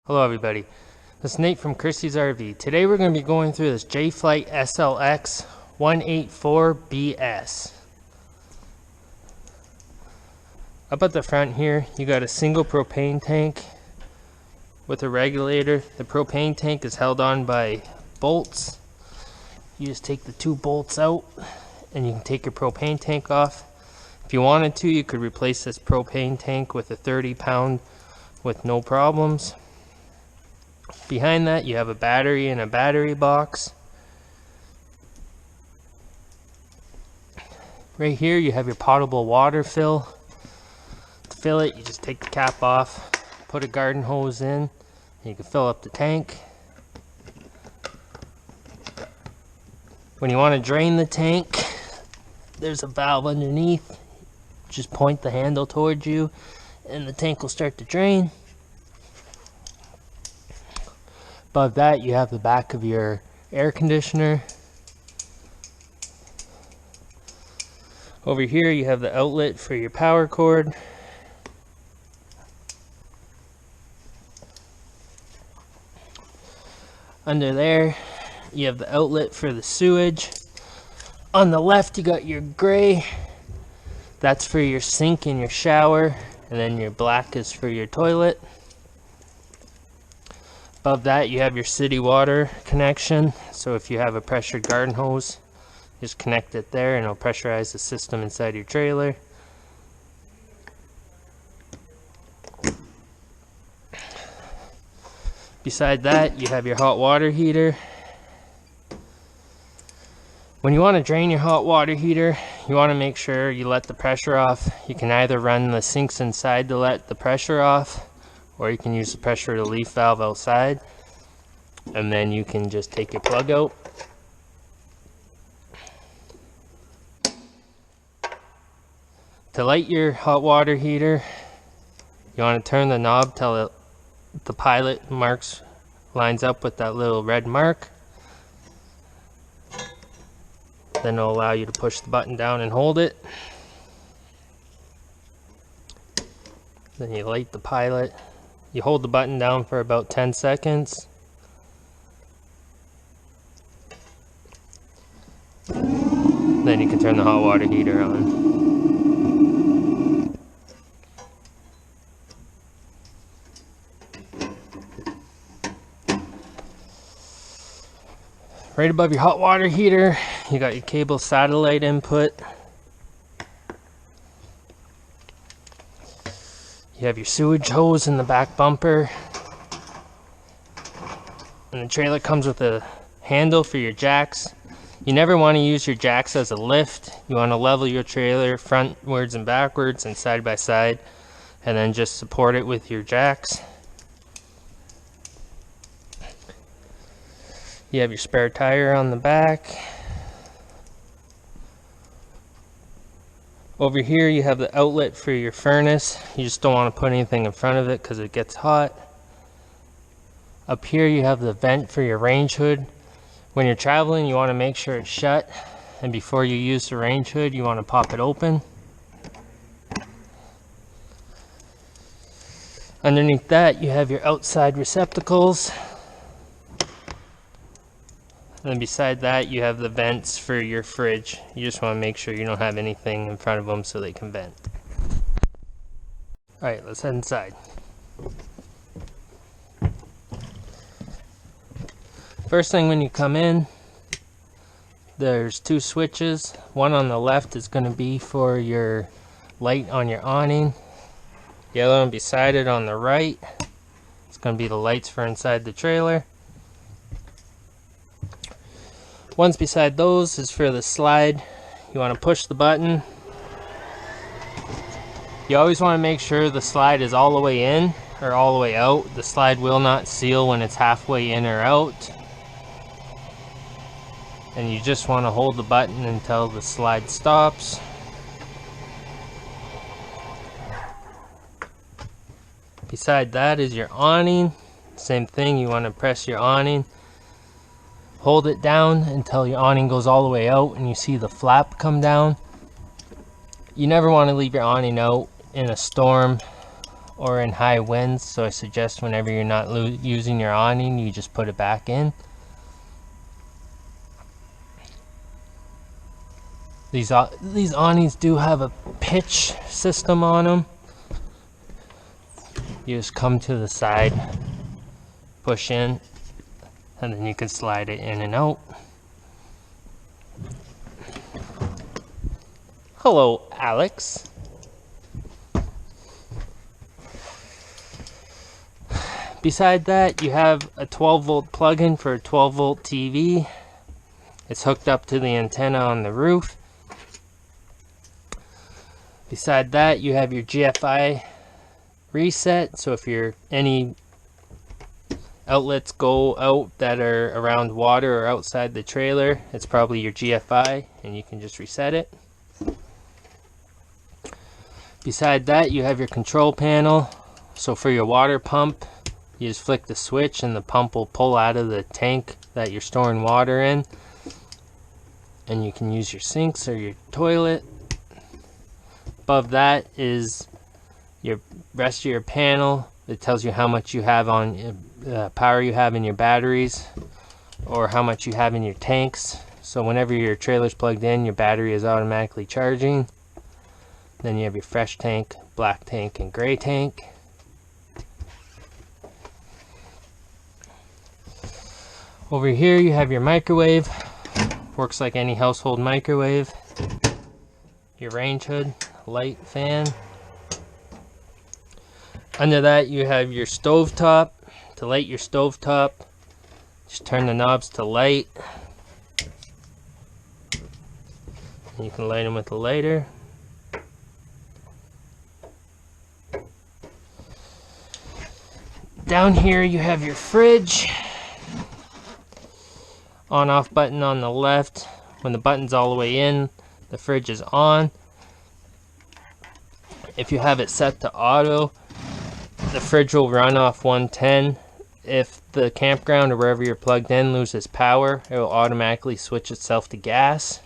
Hello everybody, this is Nate from Christie's RV. Today we're going to be going through this Jay Flight SLX 184BS. Up at the front here, you got a single propane tank with a regulator. The propane tank is held on by bolts. You just take the two bolts out and you can take your propane tank off. If you wanted to, you could replace this propane tank with a 30-pound with no problems. Behind that you have a battery and a battery box. Right here you have your potable water fill. To fill it, you just take the cap off, put a garden hose in, and you can fill up the tank. When you want to drain the tank, there's a valve underneath. Just point the handle towards you and the tank will start to drain. Above that you have the back of your air conditioner. Over here you have the outlet for your power cord. Under there you have the outlet for the sewage. On the left you got your gray. That's for your sink and your shower. And then your black is for your toilet. Above that you have your city water connection, so if you have a pressured garden hose, just connect it there and it'll pressurize the system inside your trailer. Beside that you have your hot water heater. When you want to drain your hot water heater, you want to make sure you let the pressure off. You can either run the sinks inside to let the pressure off, or you can use the pressure relief valve outside, and then you can just take your plug out. To light your hot water heater, you want to turn the knob till the pilot lines up with that little red mark. Then it'll allow you to push the button down and hold it. Then you light the pilot. You hold the button down for about 10 seconds. Then you can turn the hot water heater on. Right above your hot water heater, you got your cable satellite input. You have your sewage hose in the back bumper. And the trailer comes with a handle for your jacks. You never want to use your jacks as a lift. You want to level your trailer frontwards and backwards and side by side, and then just support it with your jacks. You have your spare tire on the back. Over here you have the outlet for your furnace. You just don't want to put anything in front of it because it gets hot. Up here you have the vent for your range hood. When you're traveling you want to make sure it's shut, and before you use the range hood you want to pop it open. Underneath that you have your outside receptacles. And then beside that you have the vents for your fridge. You just want to make sure you don't have anything in front of them so they can vent. Alright, let's head inside. First thing when you come in, there's two switches. One on the left is going to be for your light on your awning. The other one beside it on the right, it's going to be the lights for inside the trailer. One's beside those is for the slide. You want to push the button. You always want to make sure the slide is all the way in or all the way out. The slide will not seal when it's halfway in or out. And you just want to hold the button until the slide stops. Beside that is your awning. Same thing, you want to press your awning. Hold it down until your awning goes all the way out and you see the flap come down. You never want to leave your awning out in a storm or in high winds, so I suggest whenever you're not using your awning, you just put it back in. These awnings do have a pitch system on them. You just come to the side, push in, and then you can slide it in and out. Hello, Alex. Beside that, you have a 12-volt plug-in for a 12-volt TV. It's hooked up to the antenna on the roof. Beside that, you have your GFI reset, so if any outlets go out that are around water or outside the trailer, it's probably your GFI, and you can just reset it. Beside that, you have your control panel. So for your water pump, you just flick the switch and the pump will pull out of the tank that you're storing water in, and you can use your sinks or your toilet. Above that is your rest of your panel. It tells you how much you have on power you have in your batteries, or how much you have in your tanks. So whenever your trailer's plugged in, your battery is automatically charging. Then you have your fresh tank, black tank, and gray tank. Over here you have your microwave. Works like any household microwave. Your range hood, light, fan. Under that you have your stove top. To light your stove top, just turn the knobs to light. And you can light them with a lighter. Down here you have your fridge. On-off button on the left. When the button's all the way in, the fridge is on. If you have it set to auto, the fridge will run off 110. If the campground or wherever you're plugged in loses power, it will automatically switch itself to gas.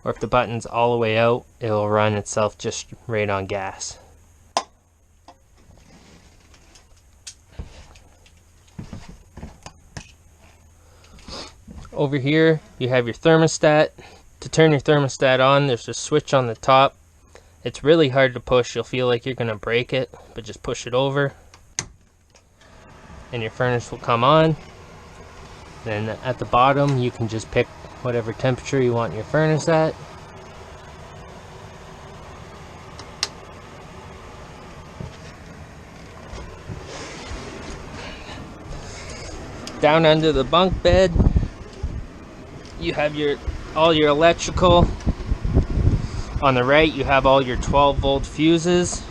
Or if the button's all the way out, it will run itself just right on gas. Over here you have your thermostat. To turn your thermostat on, there's a switch on the top. It's really hard to push. You'll feel like you're gonna break it, but just push it over and your furnace will come on. Then at the bottom you can just pick whatever temperature you want your furnace at. Down under the bunk bed you have all your electrical. On the right you have all your 12-volt fuses,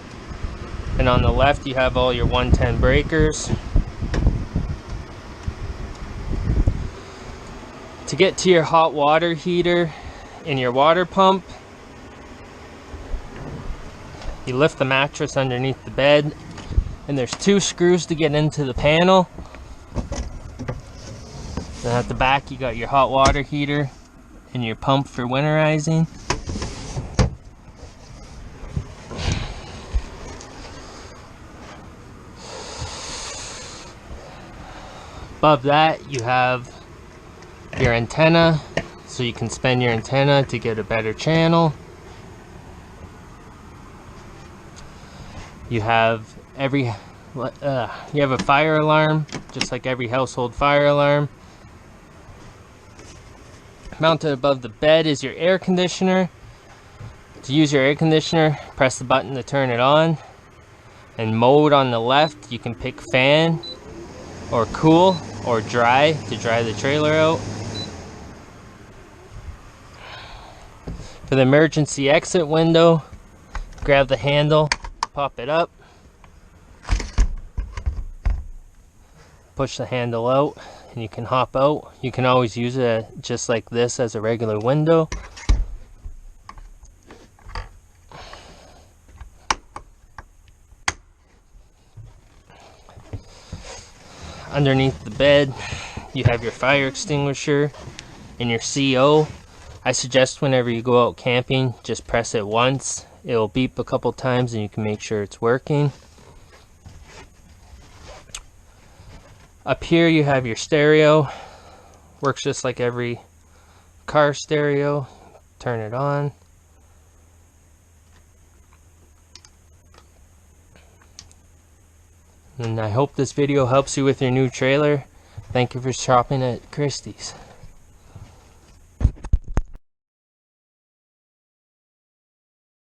and on the left you have all your 110 breakers. To get to your hot water heater in your water pump, you lift the mattress underneath the bed, and there's 2 screws to get into the panel. Then at the back you got your hot water heater and your pump for winterizing. Above that you have your antenna, so you can spin your antenna to get a better channel. You have a fire alarm, just like every household fire alarm. Mounted above the bed is your air conditioner. To use your air conditioner, press the button to turn it on. And mode on the left, you can pick fan, or cool, or dry to dry the trailer out. For the emergency exit window, grab the handle, pop it up, push the handle out, and you can hop out. You can always use it just like this as a regular window. Underneath the bed you have your fire extinguisher and your CO. I suggest whenever you go out camping, just press it once. It will beep a couple times and you can make sure it's working. Up here you have your stereo. Works just like every car stereo. Turn it on. And I hope this video helps you with your new trailer. Thank you for shopping at Christie's.